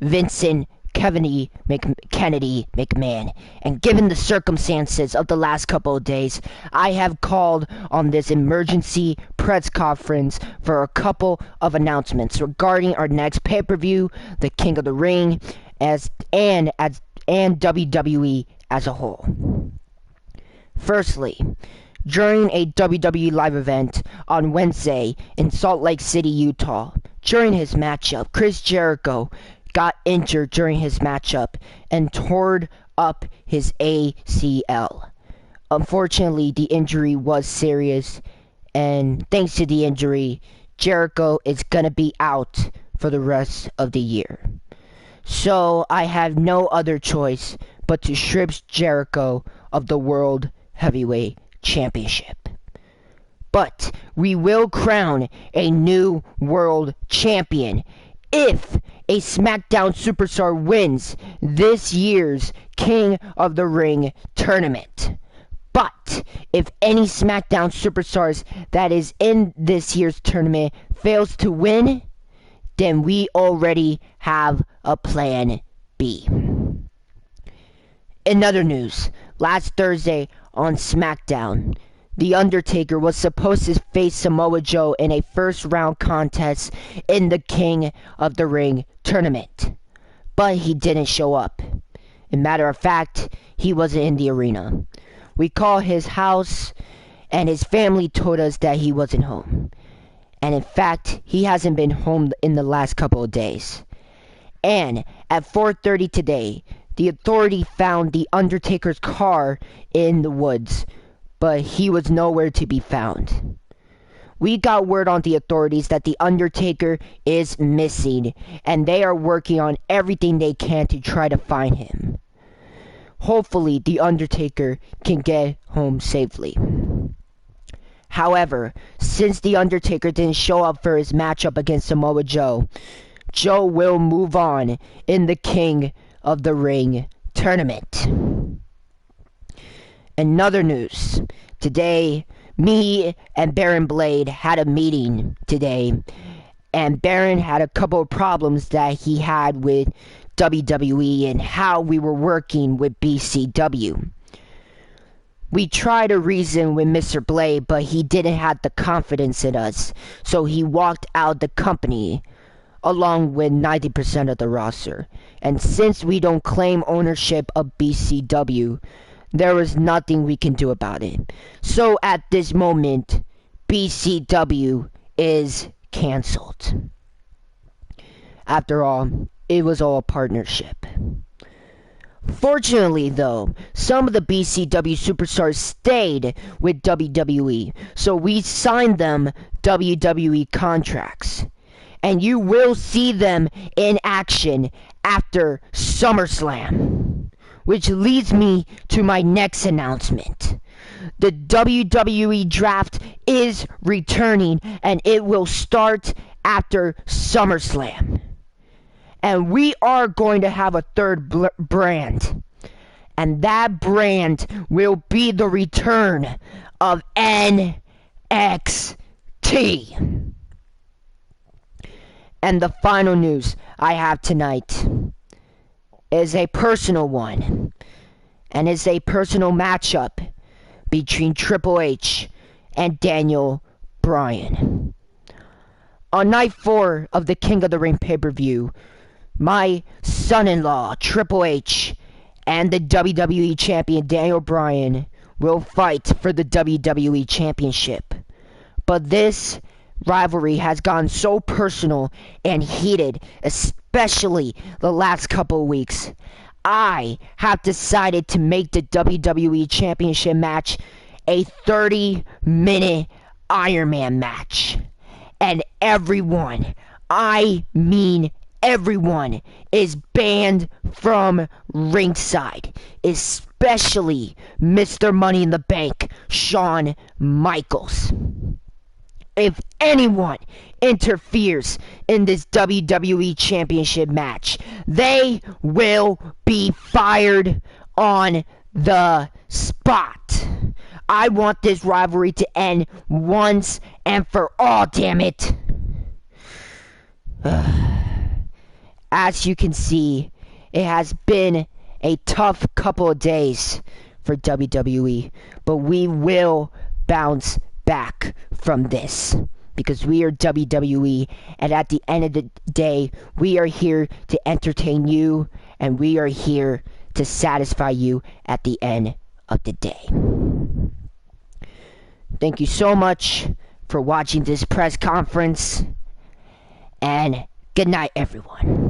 Vincent Kennedy McMahon. And given the circumstances of the last couple of days, I have called on this emergency press conference for a couple of announcements regarding our next pay-per-view, The King of the Ring, and WWE as a whole. Firstly, during a WWE live event on Wednesday in Salt Lake City, Utah, during his matchup, Chris Jericho got injured during his matchup and tore up his ACL. Unfortunately, the injury was serious, and thanks to the injury, Jericho is gonna be out for the rest of the year. So I have no other choice but to strip Jericho of the World Heavyweight Championship. But we will crown a new world champion if a SmackDown superstar wins this year's King of the Ring tournament. But if any SmackDown superstars that is in this year's tournament fails to win, then we already have a plan B. In other news, last Thursday on SmackDown, The Undertaker was supposed to face Samoa Joe in a first-round contest in the King of the Ring tournament. But he didn't show up. As a matter of fact, he wasn't in the arena. We called his house, and his family told us that he wasn't home. And in fact, he hasn't been home in the last couple of days. And at 4:30 today, the authority found The Undertaker's car in the woods, but he was nowhere to be found. We got word on the authorities that The Undertaker is missing, and they are working on everything they can to try to find him. Hopefully, The Undertaker can get home safely. However, since The Undertaker didn't show up for his matchup against Samoa Joe, Joe will move on in the King of the Ring tournament. In other news, today, me and Baron Blade had a meeting today, and Baron had a couple of problems that he had with WWE and how we were working with BCW. We tried to reason with Mr. Blade, but he didn't have the confidence in us, so he walked out the company along with 90% of the roster. And since we don't claim ownership of BCW, there was nothing we can do about it. So at this moment, BCW is canceled. After all, it was all a partnership. Fortunately, though, some of the BCW superstars stayed with WWE, so we signed them WWE contracts. And you will see them in action after SummerSlam. Which leads me to my next announcement. The WWE draft is returning, and it will start after SummerSlam. And we are going to have a third brand. And that brand will be the return of NXT. And the final news I have tonight is a personal one. And is a personal matchup between Triple H and Daniel Bryan. On night 4 of the King of the Ring pay-per-view, my son-in-law, Triple H, and the WWE Champion Daniel Bryan will fight for the WWE Championship. But this rivalry has gone so personal and heated, especially the last couple of weeks. I have decided to make the WWE Championship match a 30-minute Iron Man match. And everyone, I mean everyone, is banned from ringside, especially Mr. Money in the Bank, Shawn Michaels. If anyone interferes in this WWE Championship match, they will be fired on the spot. I want this rivalry to end once and for all, damn it. as you can see, it has been a tough couple of days for WWE, but we will bounce back from this because we are WWE, and at the end of the day, we are here to entertain you, and we are here to satisfy you at the end of the day. Thank you so much for watching this press conference, and good night, everyone.